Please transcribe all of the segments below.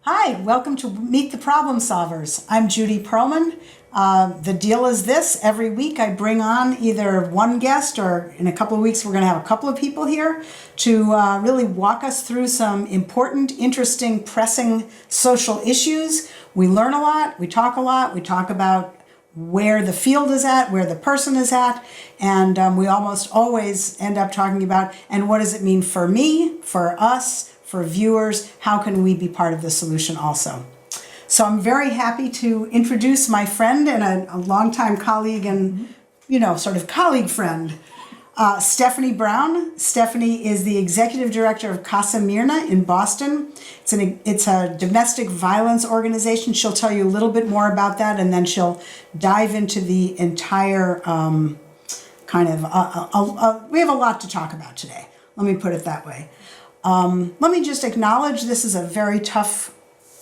Hi, welcome to Meet the Problem Solvers. I'm Judy Perlman. The deal is this: every week I bring on either one guest, or in a couple of weeks we're going to have a couple of people here to really walk us through some important, interesting, pressing social issues. We learn a lot, we talk about where the field is at, where the person is at, and we almost always end up talking about, and what does it mean for me, for us, for viewers? How can we be part of the solution also? So I'm very happy to introduce my friend and a longtime colleague and, sort of colleague friend, Stephanie Brown. Stephanie is the executive director of Casa Myrna in Boston. It's a domestic violence organization. She'll tell you a little bit more about that, and then she'll dive into the entire we have a lot to talk about today. Let me put it that way. Let me just acknowledge this is a very tough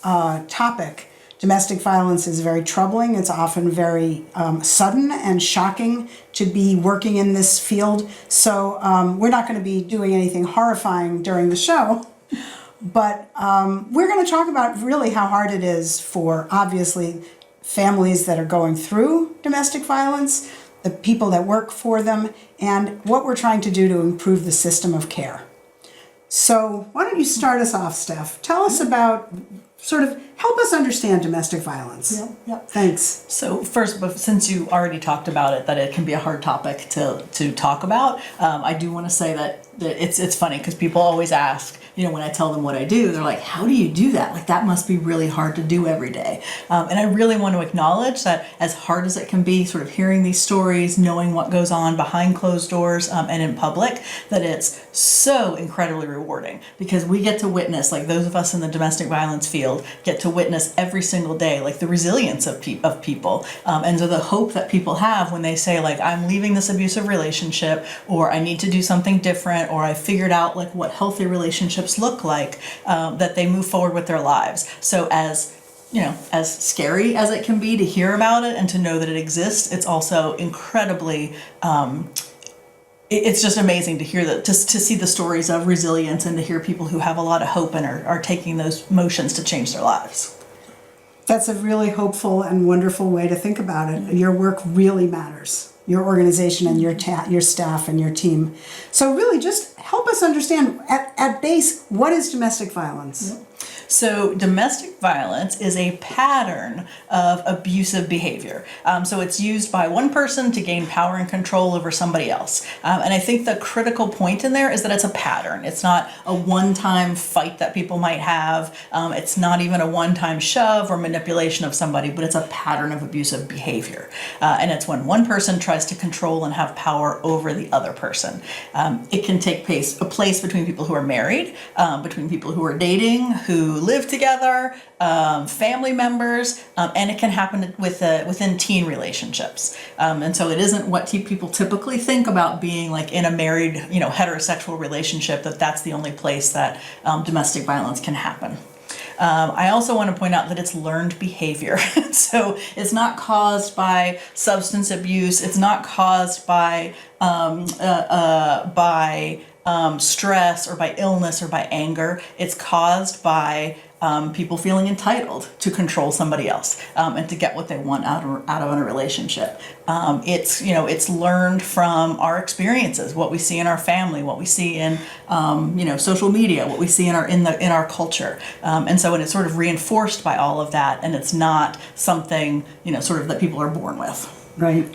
topic. Domestic violence is very troubling. It's often very sudden and shocking to be working in this field. So we're not going to be doing anything horrifying during the show, but we're going to talk about really how hard it is for, obviously, families that are going through domestic violence, the people that work for them, and what we're trying to do to improve the system of care. So why don't you start us off, Steph? Tell us about, help us understand domestic violence. Yep. Thanks. So first, but since you already talked about it, that it can be a hard topic to talk about, I do want to say that it's funny because people always ask, when I tell them what I do, they're like, how do you do that? Like, that must be really hard to do every day. And I really want to acknowledge that as hard as it can be, sort of hearing these stories, knowing what goes on behind closed doors and in public, that it's so incredibly rewarding because we get to witness, like those of us in the domestic violence field get to witness every single day, like the resilience of people. And so the hope that people have when they say, like, I'm leaving this abusive relationship, or I need to do something different, or I figured out like what healthy relationships look like, that they move forward with their lives. So as scary as it can be to hear about it and to know that it exists, it's also incredibly, it's just amazing to hear that, to see the stories of resilience and to hear people who have a lot of hope and are taking those motions to change their lives. That's a really hopeful and wonderful way to think about it. Your work really matters. Your organization and your staff and your team. So really just help us understand at base, what is domestic violence? So domestic violence is a pattern of abusive behavior. So it's used by one person to gain power and control over somebody else. And I think the critical point in there is that it's a pattern. It's not a one-time fight that people might have. It's not even a one-time shove or manipulation of somebody, but it's a pattern of abusive behavior. And it's when one person tries to control and have power over the other person. It can take place between people who are married, between people who are dating, who live together, family members, and it can happen within teen relationships. And so it isn't what people typically think about being like in a married, heterosexual relationship, that's the only place that domestic violence can happen. I also want to point out that it's learned behavior. So it's not caused by substance abuse. It's not caused by stress or by illness or by anger. It's caused by people feeling entitled to control somebody else and to get what they want out of a relationship. It's learned from our experiences, what we see in our family, what we see in social media, what we see in our culture, and so it's sort of reinforced by all of that, and it's not something that people are born with. Right.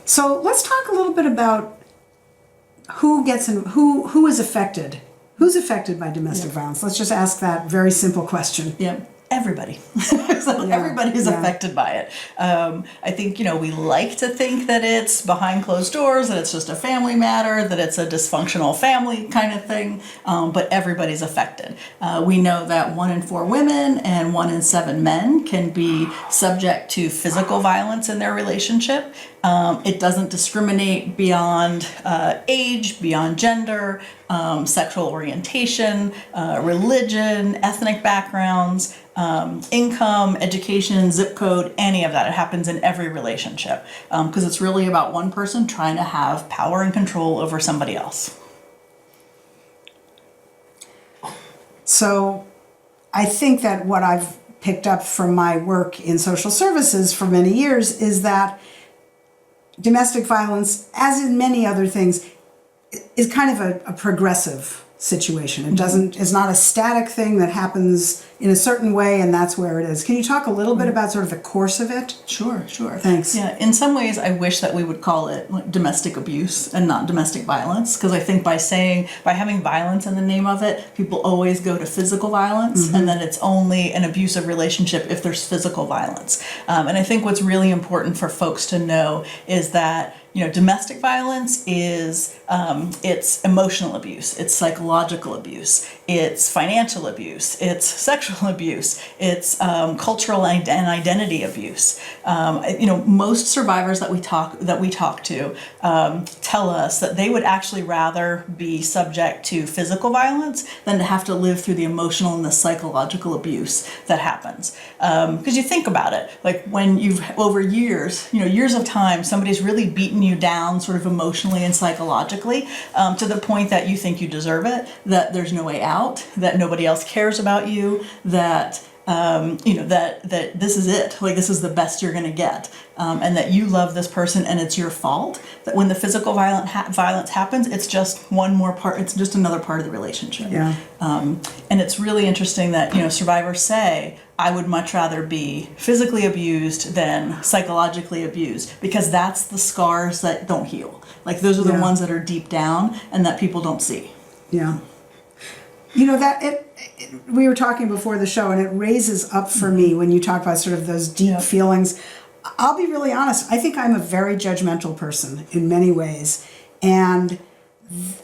So let's talk a little bit about who is affected. Who's affected by domestic violence? Let's just ask that very simple question. Yeah. Everybody. Everybody is affected by it. I think, we like to think that it's behind closed doors, that it's just a family matter, that it's a dysfunctional family kind of thing, but everybody's affected. We know that 1 in 4 women and 1 in 7 men can be subject to physical violence in their relationship. It doesn't discriminate beyond age, beyond gender, sexual orientation, religion, ethnic backgrounds, income, education, zip code, any of that. It happens in every relationship because it's really about one person trying to have power and control over somebody else. So I think that what I've picked up from my work in social services for many years is that domestic violence, as in many other things, is kind of a progressive situation. It doesn't, it's not a static thing that happens in a certain way and that's where it is. Can you talk a little bit about sort of the course of it? Sure, sure. Thanks. Yeah, in some ways I wish that we would call it like domestic abuse and not domestic violence, because I think by having violence in the name of it, people always go to physical violence, and then it's only an abusive relationship if there's physical violence. And I think what's really important for folks to know is that domestic violence is it's emotional abuse, it's psychological abuse, it's financial abuse, it's sexual abuse, it's cultural and identity abuse. Most survivors that we talk to tell us that they would actually rather be subject to physical violence than to have to live through the emotional and the psychological abuse that happens. Because you think about it, like when you've over years of time, somebody's really beaten you down sort of emotionally and psychologically to the point that you think you deserve it, that there's no way out, that nobody else cares about you, that that this is it, like this is the best you're going to get, and that you love this person and it's your fault. That when the physical violence happens, it's just one more part. It's just another part of the relationship. Yeah. And it's really interesting that survivors say, I would much rather be physically abused than psychologically abused, because that's the scars that don't heal. Like those are the ones that are deep down and that people don't see. Yeah. We were talking before the show, and it raises up for me when you talk about sort of those deep feelings. I'll be really honest. I think I'm a very judgmental person in many ways. And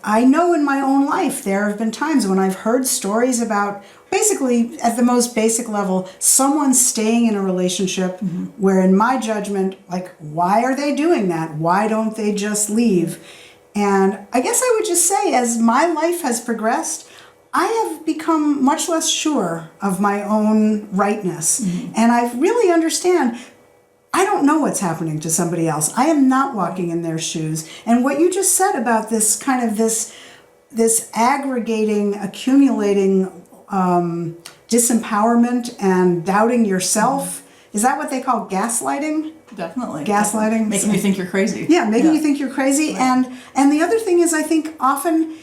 I know in my own life there have been times when I've heard stories about, basically at the most basic level, someone staying in a relationship where in my judgment, like, why are they doing that? Why don't they just leave? And I guess I would just say, as my life has progressed, I have become much less sure of my own rightness. And I really understand, I don't know what's happening to somebody else. I am not walking in their shoes. And what you just said about this kind of this aggregating, accumulating disempowerment and doubting yourself, is that what they call gaslighting? Definitely. Gaslighting? Making you think you're crazy. Yeah, making you think you're crazy. Right. And the other thing is, I think often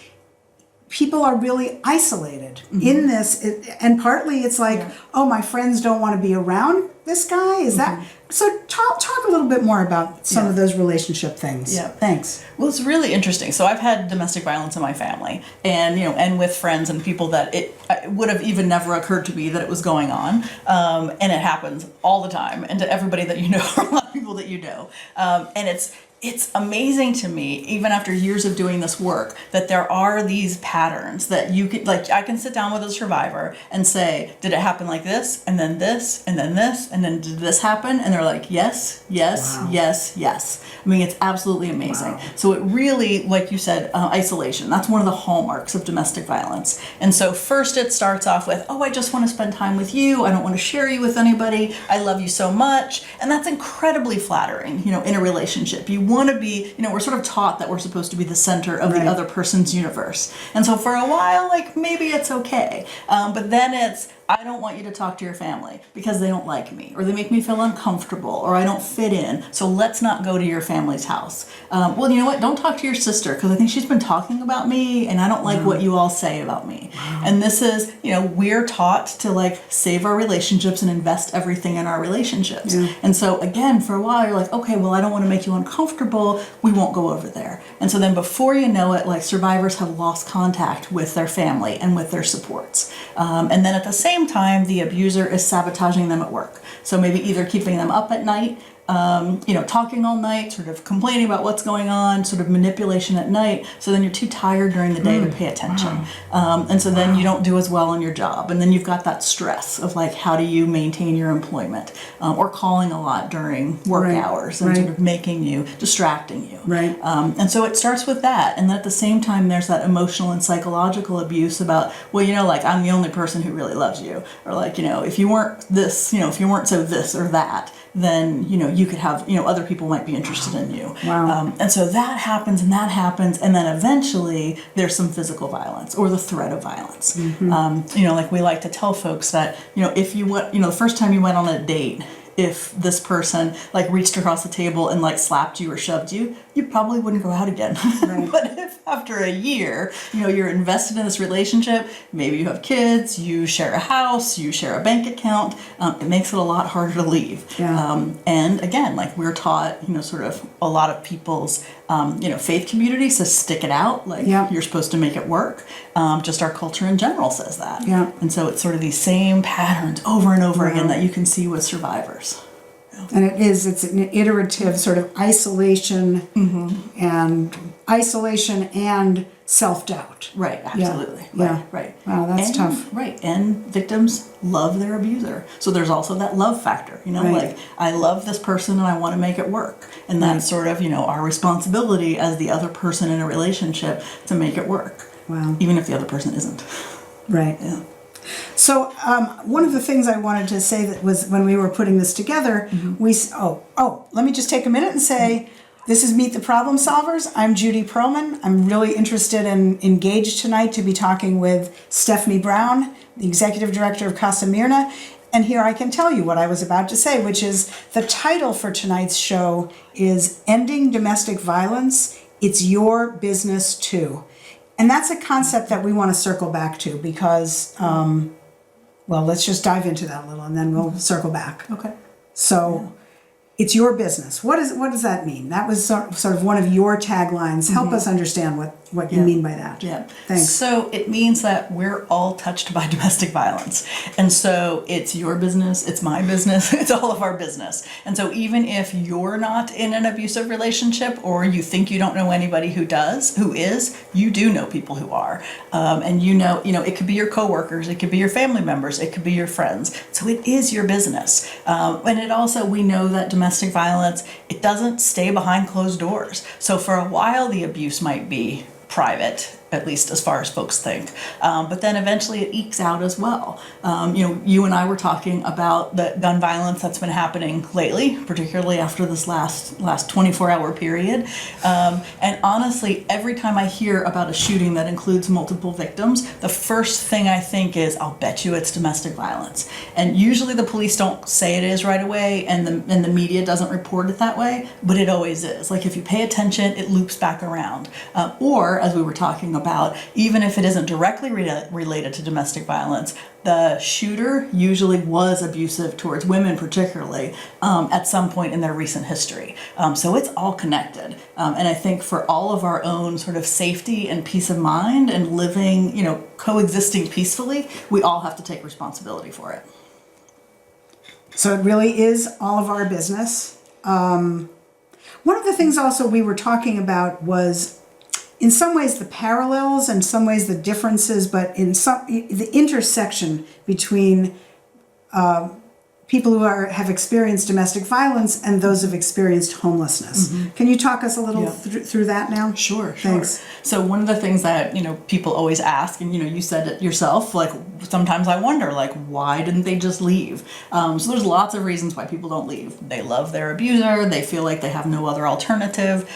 people are really isolated in this, and partly it's like, oh, my friends don't want to be around this guy. Is that so? Talk a little bit more about some of those relationship things. Yeah, thanks. Well, it's really interesting. So I've had domestic violence in my family, and and with friends and people that it would have even never occurred to me that it was going on, and it happens all the time, and to everybody that you know, or a lot of people that you know, and it's amazing to me, even after years of doing this work, that there are these patterns that you could, like, I can sit down with a survivor and say, did it happen like this, and then this, and then this, and then did this happen? And they're like, yes, yes, yes, yes. I mean, it's absolutely amazing. So it really, like you said, isolation. That's one of the hallmarks of domestic violence. And so first it starts off with, oh, I just want to spend time with you. I don't want to share you with anybody. I love you so much. And that's incredibly flattering, in a relationship. You want to be, we're sort of taught that we're supposed to be the center of the other person's universe. And so for a while, like, maybe it's okay. But then it's, I don't want you to talk to your family because they don't like me, or they make me feel uncomfortable, or I don't fit in. So let's not go to your family's house. Well, you know what? Don't talk to your sister because I think she's been talking about me and I don't like what you all say about me. And this is, we're taught to like save our relationships and invest everything in our relationships. And so again, for a while you're like, okay, well, I don't want to make you uncomfortable. We won't go over there. And so then before you know it, like, survivors have lost contact with their family and with their supports. And then at the same time, the abuser is sabotaging them at work. So maybe either keeping them up at night, talking all night, sort of complaining about what's going on, sort of manipulation at night. So then you're too tired during the day to pay attention. And so then you don't do as well on your job. And then you've got that stress of like, how do you maintain your employment? Or calling a lot during work hours and sort of distracting you. And so it starts with that. And then at the same time, there's that emotional and psychological abuse about, well, like, I'm the only person who really loves you. Or like, if you weren't this, if you weren't so this or that, then, you could have, other people might be interested in you. Wow. And so that happens, and then eventually there's some physical violence or the threat of violence. Like we like to tell folks that, if you went, the first time you went on a date, if this person like reached across the table and like slapped you or shoved you, you probably wouldn't go out again. Right. But if after a year, you're invested in this relationship, maybe you have kids, you share a house, you share a bank account, it makes it a lot harder to leave. Yeah. And again, like we're taught, sort of a lot of people's, faith communities to stick it out. Like Yeah. you're supposed to make it work. Just our culture in general says that. Yeah. And so it's sort of these same patterns over and over again that you can see with survivors. And it's an iterative sort of isolation and self-doubt. Right, absolutely. Yeah. Right. Wow, that's And- tough. Right. And victims love their abuser. So there's also that love factor, Right. like I love this person and I want to make it work. And that's sort of, our responsibility as the other person in a relationship to make it work. Wow. Even if the other person isn't. Right. Yeah. So one of the things I wanted to say that was when we were putting this together, let me just take a minute and say, this is Meet the Problem Solvers. I'm Judy Perlman. I'm really interested and engaged tonight to be talking with Stephanie Brown, the Executive Director of Casa Myrna. And here I can tell you what I was about to say, which is the title for tonight's show is Ending Domestic Violence. It's Your Business Too. And that's a concept that we want to circle back to because, let's just dive into that a little and then we'll circle back. Okay. So it's your business. What does that mean? That was sort of one of your taglines. Help us understand what you mean by that. Yeah. Thanks. So it means that we're all touched by domestic violence. And so it's your business, it's my business, it's all of our business. And so even if you're not in an abusive relationship or you think you don't know anybody who is, you do know people who are. And it could be your coworkers, it could be your family members, it could be your friends. So it is your business. And it also, we know that domestic violence, it doesn't stay behind closed doors. So for a while, the abuse might be private, at least as far as folks think. But then eventually it ekes out as well. You and I were talking about the gun violence that's been happening lately, particularly after this last 24-hour period. And honestly, every time I hear about a shooting that includes multiple victims, the first thing I think is, I'll bet you it's domestic violence. And usually the police don't say it is right away, and the media doesn't report it that way, but it always is. Like if you pay attention, it loops back around. Or, as we were talking about, even if it isn't directly related to domestic violence, the shooter usually was abusive towards women particularly at some point in their recent history. So it's all connected. And I think for all of our own sort of safety and peace of mind and living, coexisting peacefully, we all have to take responsibility for it. So it really is all of our business. One of the things also we were talking about was in some ways the parallels and some ways the differences, but in some the intersection between people who have experienced domestic violence and those who've experienced homelessness. Mm-hmm. Can you talk us a little through that now? Sure. Thanks. So one of the things that people always ask, and you said it yourself, like sometimes I wonder, like, why didn't they just leave? So there's lots of reasons why people don't leave. They love their abuser. They feel like they have no other alternative.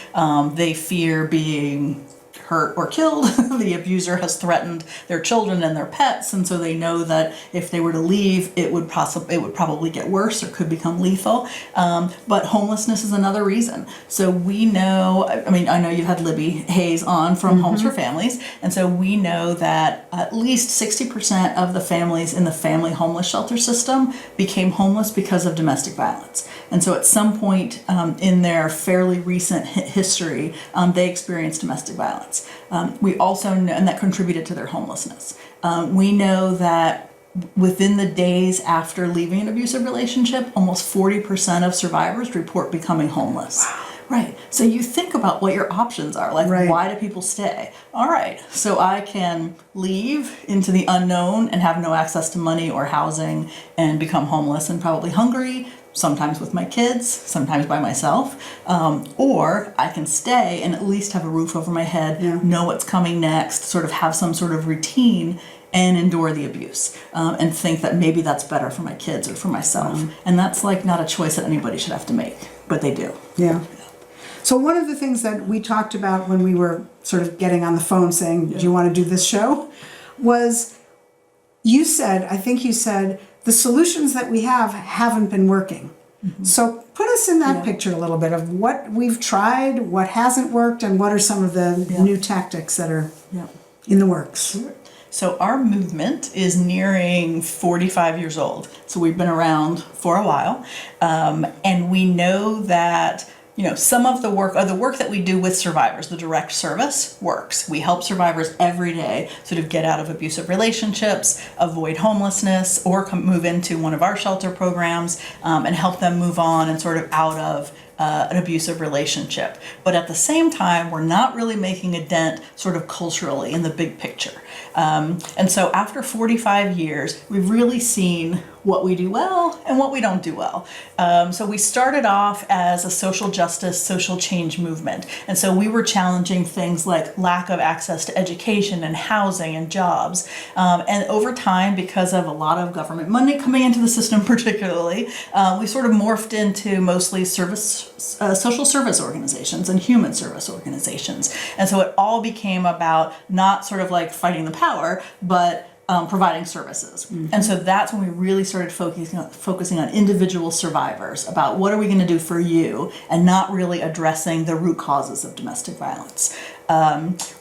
They fear being hurt or killed. The abuser has threatened their children and their pets, and so they know that if they were to leave, it would probably get worse or could become lethal. But homelessness is another reason. So we know, I know you've had Libby Hayes on from Homes for Families, and so we know that at least 60% of the families in the family homeless shelter system became homeless because of domestic violence. And so at some point in their fairly recent history, they experienced domestic violence. We also know, and that contributed to their homelessness. We know that within the days after leaving an abusive relationship, almost 40% of survivors report becoming homeless. Wow. Right. So you think about what your options are. Like, why do people stay? All right. So I can leave into the unknown and have no access to money or housing and become homeless and probably hungry, sometimes with my kids, sometimes by myself, or I can stay and at least have a roof over my head, know what's coming next, sort of have some sort of routine, and endure the abuse and think that maybe that's better for my kids or for myself. And that's like not a choice that anybody should have to make, but they do. Yeah. So one of the things that we talked about when we were sort of getting on the phone saying, do you want to do this show? Was I think you said, the solutions that we have haven't been working. So put us in that picture a little bit of what we've tried, what hasn't worked, and what are some of the new tactics that are in the works. Sure. So our movement is nearing 45 years old. So we've been around for a while. And we know that some of the work that we do with survivors, the direct service works. We help survivors every day sort of get out of abusive relationships, avoid homelessness, or move into one of our shelter programs and help them move on and sort of out of an abusive relationship. But at the same time, we're not really making a dent sort of culturally in the big picture. And so after 45 years, we've really seen what we do well and what we don't do well. So we started off as a social justice, social change movement. And so we were challenging things like lack of access to education and housing and jobs. And over time, because of a lot of government money coming into the system particularly, we sort of morphed into mostly social service organizations and human service organizations. And so it all became about not sort of like fighting the power, but providing services. And so that's when we really started focusing on individual survivors, about what are we going to do for you, and not really addressing the root causes of domestic violence.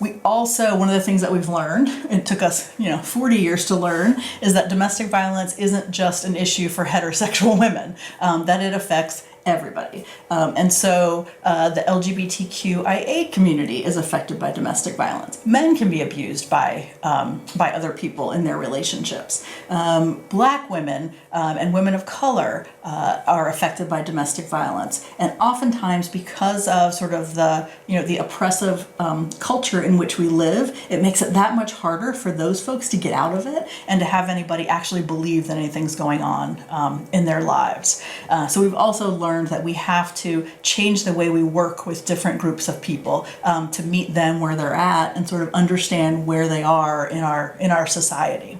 We also, one of the things that we've learned, it took us 40 years to learn, is that domestic violence isn't just an issue for heterosexual women, that it affects everybody. And so the LGBTQIA community is affected by domestic violence. Men can be abused by other people in their relationships. Black women and women of color are affected by domestic violence. And oftentimes, because of sort of the oppressive culture in which we live, it makes it that much harder for those folks to get out of it and to have anybody actually believe that anything's going on in their lives. So we've also learned that we have to change the way we work with different groups of people to meet them where they're at and sort of understand where they are in our society.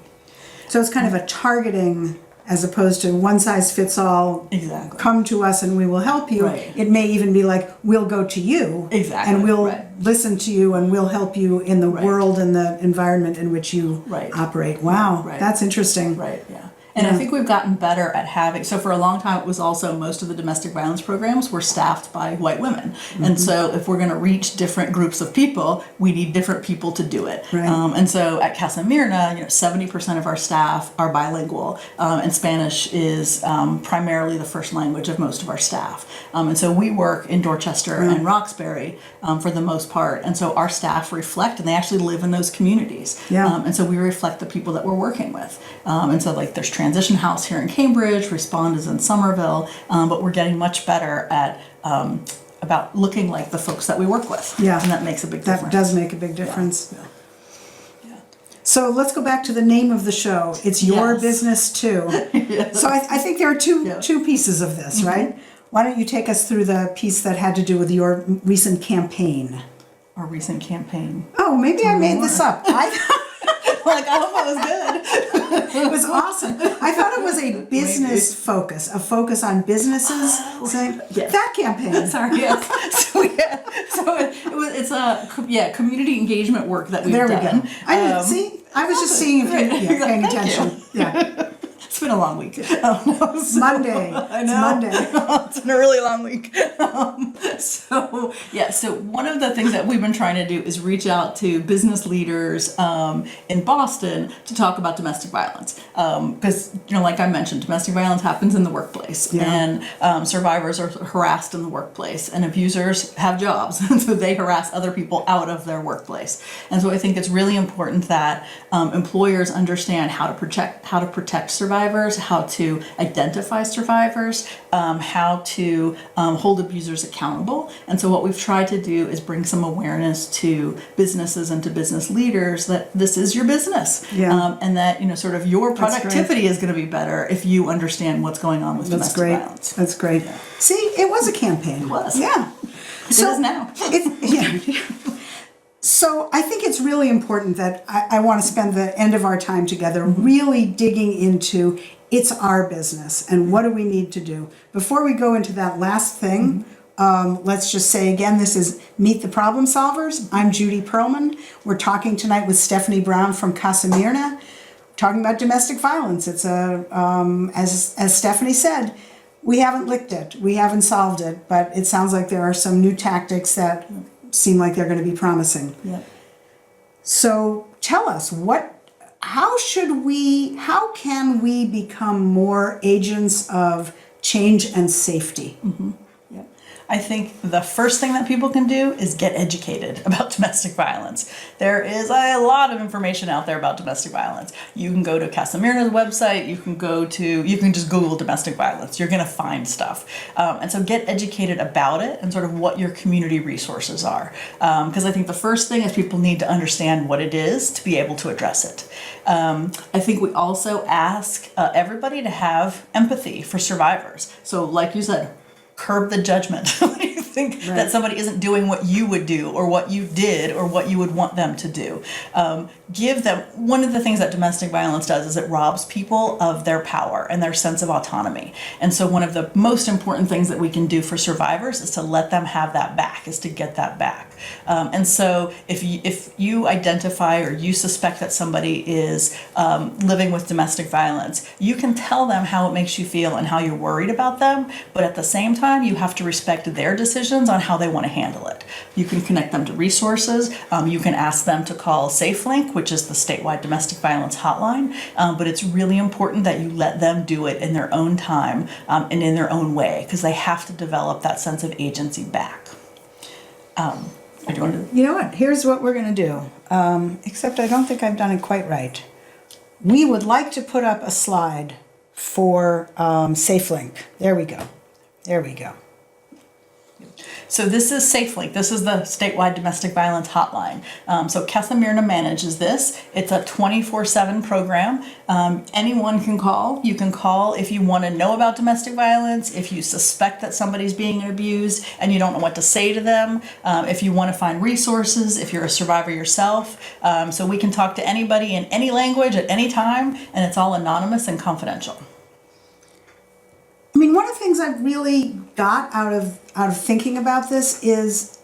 So it's kind of a targeting as opposed to one size fits all. Exactly. Come to us and we will help you. Right. It may even be like, we'll go to you. Exactly. And we'll Right. listen to you and we'll help you in the Right. world and the environment in which you Right. operate. Wow. Right. That's interesting. Right, yeah. And I think we've gotten better at having, so for a long time it was also most of the domestic violence programs were staffed by white women. And so if we're going to reach different groups of people, we need different people to do it. Right. And so at Casa Myrna, 70% of our staff are bilingual, and Spanish is primarily the first language of most of our staff. And so we work in Dorchester and Roxbury for the most part. And so our staff reflect, and they actually live in those communities. Yeah. And so we reflect the people that we're working with. And so like there's Transition House here in Cambridge, Respond is in Somerville, but we're getting much better at about looking like the folks that we work with. Yeah. And that makes a big difference. That does make a big difference. Yeah. So let's go back to the name of the show. It's Your Yes. Business Too. Yes. So I think there are two pieces of this, right? Why don't you take us through the piece that had to do with your recent campaign? Our recent campaign. Oh, maybe I made this up. Like, I hope it was good. It was awesome. I thought it was a business focus, a focus on businesses. Saying, yes. That campaign. Sorry, yes. It's a community engagement work that we've There we done. go. I didn't see. I was just seeing if you were paying Thank attention. you. Yeah. It's been a long week. Monday. I It's know. Monday. It's been a really long week. So one of the things that we've been trying to do is reach out to business leaders in Boston to talk about domestic violence. Because, like I mentioned, domestic violence happens in the workplace. Yeah. And survivors are harassed in the workplace. And abusers have jobs. And so they harass other people out of their workplace. And so I think it's really important that employers understand how to protect survivors, how to identify survivors, how to hold abusers accountable. And so what we've tried to do is bring some awareness to businesses and to business leaders that this is your business. Yeah. And that, sort of your That's productivity is going to be better if you understand what's going on with That's domestic great. violence. That's great. See, it was a campaign. It was. Yeah. It is now. Yeah. So I think it's really important that I want to spend the end of our time together really digging into it's our business and what do we need to do. Before we go into that last thing, let's just say again, this is Meet the Problem Solvers. I'm Judy Perlman. We're talking tonight with Stephanie Brown from Casa Myrna, talking about domestic violence. It's as Stephanie said, we haven't licked it, we haven't solved it, but it sounds like there are some new tactics that seem like they're going to be promising. Yep. So tell us, how can we become more agents of change and safety? Yep. I think the first thing that people can do is get educated about domestic violence. There is a lot of information out there about domestic violence. You can go to Casa Myrna's website, you can just Google domestic violence. You're going to find stuff. And so get educated about it and sort of what your community resources are. Because I think the first thing is people need to understand what it is to be able to address it. I think we also ask everybody to have empathy for survivors. So like you said, curb the judgment. When you think that somebody isn't doing what you would do or what you did or what you would want them to do. Give them, one of the things that domestic violence does is it robs people of their power and their sense of autonomy. And so one of the most important things that we can do for survivors is to let them have that back, is to get that back. And so if you identify or you suspect that somebody is living with domestic violence, you can tell them how it makes you feel and how you're worried about them, but at the same time, you have to respect their decisions on how they want to handle it. You can connect them to resources. You can ask them to call SafeLink, which is the statewide domestic violence hotline, but it's really important that you let them do it in their own time and in their own way, because they have to develop that sense of agency back. You know what? Here's what we're going to do, except I don't think I've done it quite right. We would like to put up a slide for SafeLink. There we go. There we go. So this is SafeLink. This is the statewide domestic violence hotline. So Casa Myrna manages this. It's a 24/7 program. Anyone can call. You can call if you want to know about domestic violence, if you suspect that somebody's being abused and you don't know what to say to them, if you want to find resources, if you're a survivor yourself. So we can talk to anybody in any language at any time, and it's all anonymous and confidential. I mean, one of the things I've really got out of thinking about this is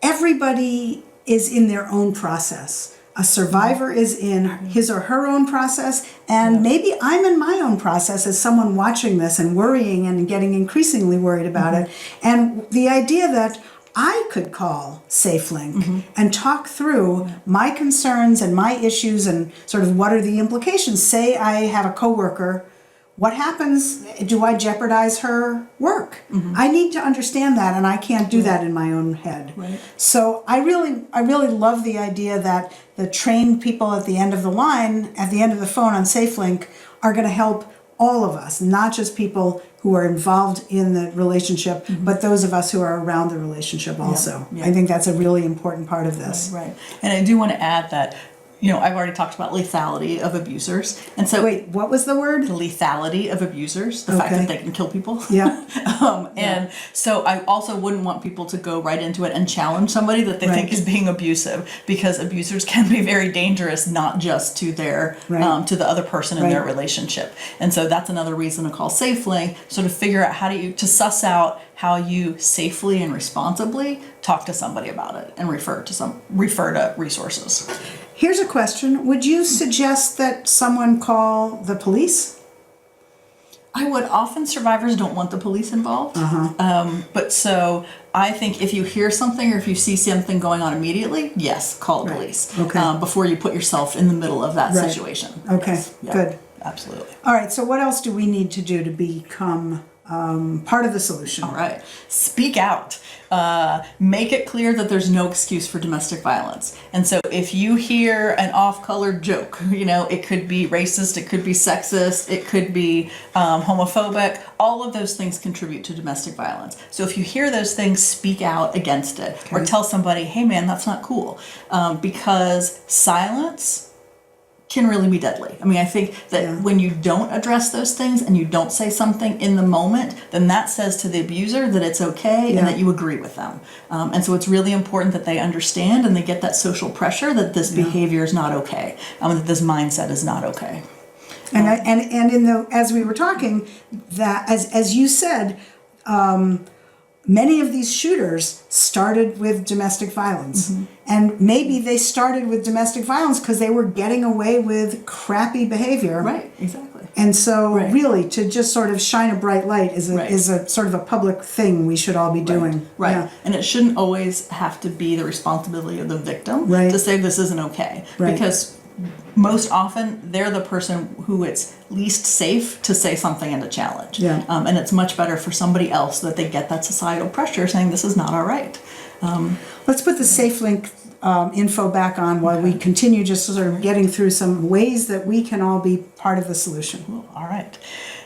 everybody is in their own process. A survivor is in his or her own process, and maybe I'm in my own process as someone watching this and worrying and getting increasingly worried about it. And the idea that I could call SafeLink and talk through my concerns and my issues and sort of what are the implications. Say I have a coworker. What happens? Do I jeopardize her work? I need to understand that, and I can't do that in my own head. Right. So I really love the idea that the trained people at the end of the line, at the end of the phone on SafeLink, are going to help all of us, not just people who are involved in the relationship, but those of us who are around the relationship also. Yeah. I think that's a really important part of this. Right. And I do want to add that, you know, I've already talked about lethality of abusers. And so Wait, what was the word? the lethality of abusers, the fact that they can kill people. Yeah. And so I also wouldn't want people to go right into it and challenge somebody that they think is being abusive, because abusers can be very dangerous, not just to their to the other person in their relationship. And so that's another reason to call SafeLink, sort of figure out to suss out how you safely and responsibly talk to somebody about it and refer to resources. Here's a question. Would you suggest that someone call the police? I would. Often survivors don't want the police involved. But so I think if you hear something or if you see something going on immediately, yes, call the police. Before you put yourself in the middle of that situation. Okay, Yes. Yeah, good. Absolutely. All right, so what else do we need to do to become part of the solution? All right. Speak out. Make it clear that there's no excuse for domestic violence. And so if you hear an off-colored joke, you know, it could be racist, it could be sexist, it could be homophobic, all of those things contribute to domestic violence. So if you hear those things, speak out against it, or tell somebody, hey man, that's not cool. Because silence can really be deadly. I mean, I think that when you don't address those things and you don't say something in the moment, then that says to the abuser that it's okay and that you agree with them. And so it's really important that they understand and they get that social pressure that this behavior is not okay, that this mindset is not okay. And in the, as we were talking, that as you said, many of these shooters started with domestic violence. And maybe they started with domestic violence because they were getting away with crappy behavior. Right, exactly. And so really to just sort of shine a bright light is a sort of a public thing we should all be doing. Right. Yeah. And it shouldn't always have to be the responsibility of the victim to say this isn't okay. Because most often they're the person who it's least safe to say something and to challenge. And it's much better for somebody else that they get that societal pressure saying this is not all right. Let's put the SafeLink info back on while we continue just sort of getting through some ways that we can all be part of the solution. All right.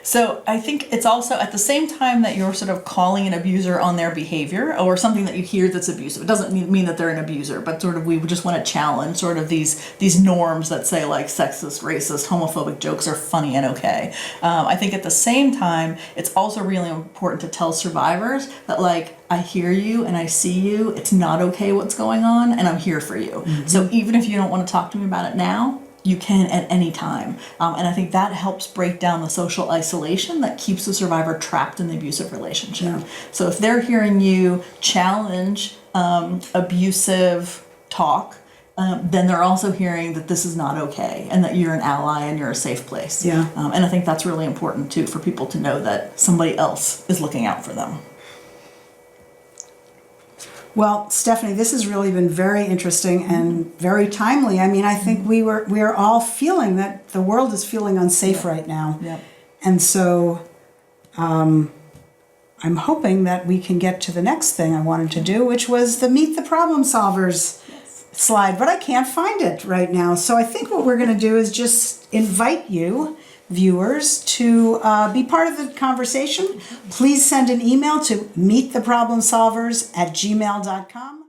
So I think it's also at the same time that you're sort of calling an abuser on their behavior or something that you hear that's abusive. It doesn't mean that they're an abuser, but sort of we just want to challenge sort of these norms that say like sexist, racist, homophobic jokes are funny and okay. I think at the same time, it's also really important to tell survivors that like, I hear you and I see you. It's not okay what's going on and I'm here for you. So even if you don't want to talk to me about it now, you can at any time. And I think that helps break down the social isolation that keeps the survivor trapped in the abusive relationship. So if they're hearing you challenge abusive talk, then they're also hearing that this is not okay and that you're an ally and you're a safe place. And I think that's really important too for people to know that somebody else is looking out for them. Well, Stephanie, this has really been very interesting and very timely. I mean, I think we are all feeling that the world is feeling unsafe right now. And so I'm hoping that we can get to the next thing I wanted to do, which was the Meet the Problem Solvers slide, but I can't find it right now. So I think what we're going to do is just invite you, viewers, to be part of the conversation. Please send an email to meettheproblemsolvers@gmail.com.